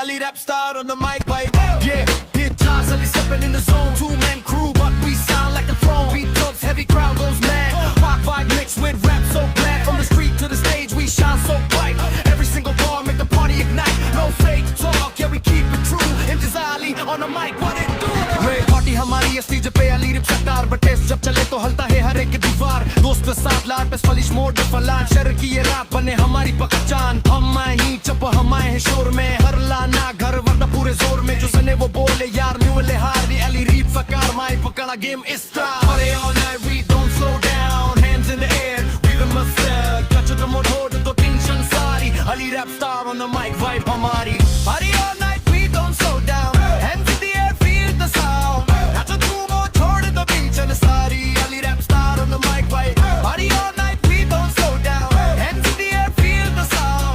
Ali rap star on the mic, vibe. Yeah, hit Taz Ali stepping in the zone. Two-man crew, but we sound like a throne. Beat thugs, heavy crowd goes mad. Rock vibe mixed with rap so glad. From the street to the stage, we shine so bright. Every single bar make the party ignite. No fake talk, yeah we keep it true. Imtizaz Ali on the mic, what it do? Ray party हमारी है stage पे Ali rap star, but test जब चले तो हलता है हर एक दीवार. दोस्त के साथ लार पे फलिश मोड़ पे फलान. शहर की ये रात बने हमारी पहचान. हम आए ही चप हम आए हैं शोर में. हर लाना घर वरना पूरे जोर में. जो सने वो बोले यार न्यूले हार दी. Ali rap फकार माई पकड़ा गेम इस तरह. Party all night we don't slow down. Hands in the air we the must. Catch the mood हो तो tension सारी. Ali rap star on the mic vibe हमारी.